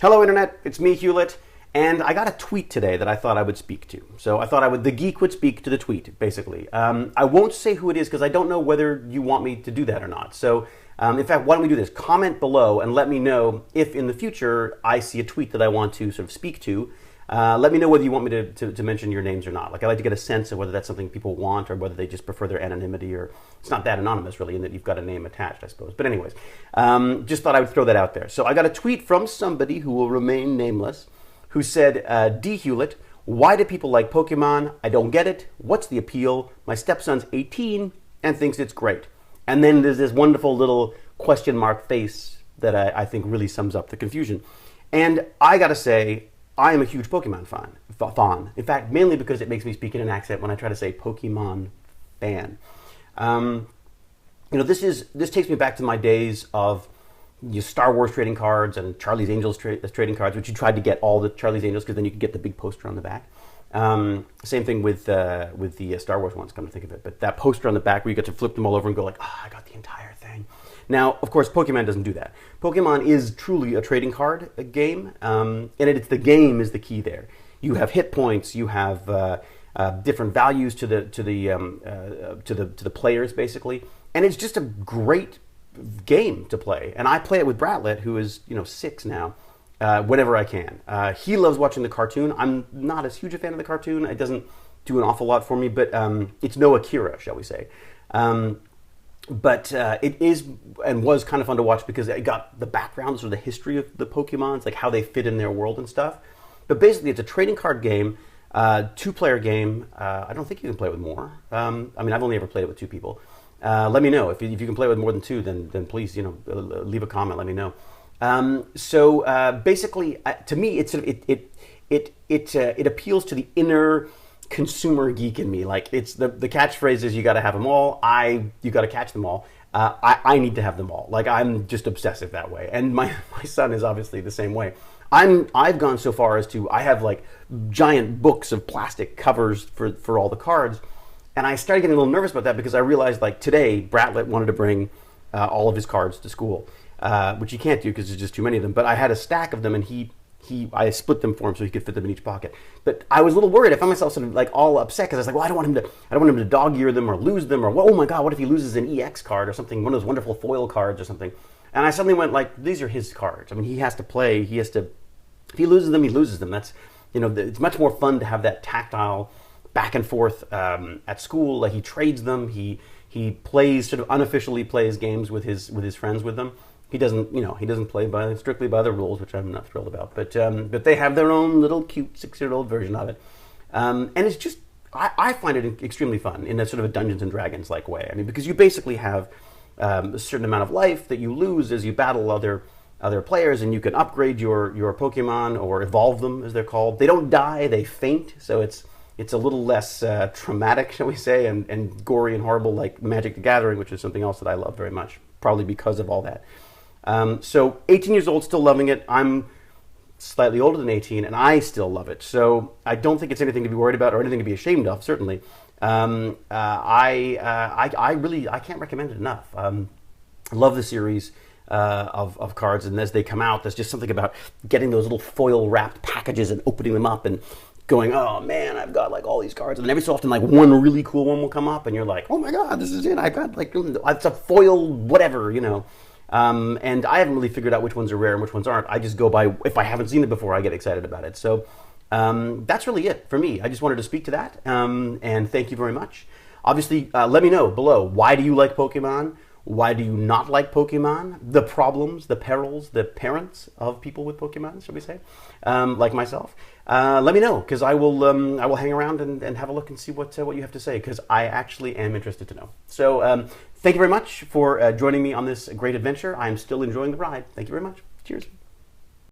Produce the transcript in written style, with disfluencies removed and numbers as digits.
Hello, Internet. It's me, Hewlett. And I got a tweet today that I thought I would speak to. So I thought the geek would speak to the tweet, basically. I won't say who it is because I don't know whether you want me to do that or not. So, in fact, why don't we do this? Comment below and let me know if in the future I see a tweet that I want to sort of speak to. Let me know whether you want me to mention your names or not. Like, I like to get a sense of whether that's something people want or whether they just prefer their anonymity, or it's not that anonymous, really, in that you've got a name attached, I suppose. But anyways, just thought I would throw that out there. So I got a tweet from somebody who will remain nameless who said, D. Hewlett, why do people like Pokemon? I don't get it. What's the appeal? My stepson's 18 and thinks it's great. And then there's this wonderful little question mark face that I think really sums up the confusion. And I got to say, I am a huge Pokemon fan. In fact, mainly because it makes me speak in an accent when I try to say Pokemon fan. This takes me back to my days of Star Wars trading cards and Charlie's Angels trading cards, which you tried to get all the Charlie's Angels because then you could get the big poster on the back. Same thing with the Star Wars ones, come to think of it. But that poster on the back where you get to flip them all over and go like, I got the entire thing. Now, of course, Pokemon doesn't do that. Pokemon is truly a trading card game, and it's the game is the key there. You have hit points, you have different values to the players basically, and it's just a great game to play. And I play it with Bratlet, who is 6 now, whenever I can. He loves watching the cartoon. I'm not as huge a fan of the cartoon. It doesn't do an awful lot for me, but it's no Akira, shall we say. But it is and was kind of fun to watch because it got the background, sort of the history of the Pokemons, like how they fit in their world and stuff. But basically, it's a trading card game, 2-player game. I don't think you can play it with more. I've only ever played it with 2 people. Let me know if you can play it with more than 2. Then please, leave a comment. Let me know. Basically, to me, it appeals to the inner consumer geek in me. Like, it's the catchphrase is you got to have them all. You got to catch them all. I need to have them all. Like, I'm just obsessive that way, and my son is obviously the same way. I've gone so far as to I have like giant books of plastic covers for all the cards, and I started getting a little nervous about that because I realized like today Bratlet wanted to bring all of his cards to school, which he can't do because there's just too many of them. But I had a stack of them, and I split them for him so he could fit them in each pocket. But I was a little worried. I found myself sort of like all upset because I was like, well, I don't want him to dog-ear them or lose them, or oh my God, what if he loses an EX card or something, one of those wonderful foil cards or something. And I suddenly went like, these are his cards. I mean, he has to play. If he loses them, he loses them. That's it's much more fun to have that tactile back and forth at school. Like, he trades them. He plays, sort of unofficially plays games with his friends with them. He doesn't play strictly by the rules, which I'm not thrilled about. But they have their own little cute 6-year-old version of it, and it's just I find it extremely fun in a sort of a Dungeons and Dragons like way. I mean, because you basically have a certain amount of life that you lose as you battle other players, and you can upgrade your Pokemon or evolve them, as they're called. They don't die; they faint, so it's a little less traumatic, shall we say, and gory and horrible, like Magic the Gathering, which is something else that I love very much, probably because of all that. So 18 years old, still loving it. I'm slightly older than 18, and I still love it. So I don't think it's anything to be worried about or anything to be ashamed of, certainly. I can't recommend it enough. I love the series of cards, and as they come out, there's just something about getting those little foil-wrapped packages and opening them up and going, oh man, I've got like all these cards. And then every so often, like one really cool one will come up, and you're like, oh my God, this is it. I've got like, it's a foil whatever, and I haven't really figured out which ones are rare and which ones aren't. I just go by, if I haven't seen it before, I get excited about it. So that's really it for me. I just wanted to speak to that, and thank you very much. Obviously, let me know below, why do you like Pokemon? Why do you not like Pokemon? The problems, the perils, the parents of people with Pokemon, shall we say, like myself. Let me know, because I will hang around and have a look and see what you have to say, because I actually am interested to know. So thank you very much for joining me on this great adventure. I am still enjoying the ride. Thank you very much. Cheers.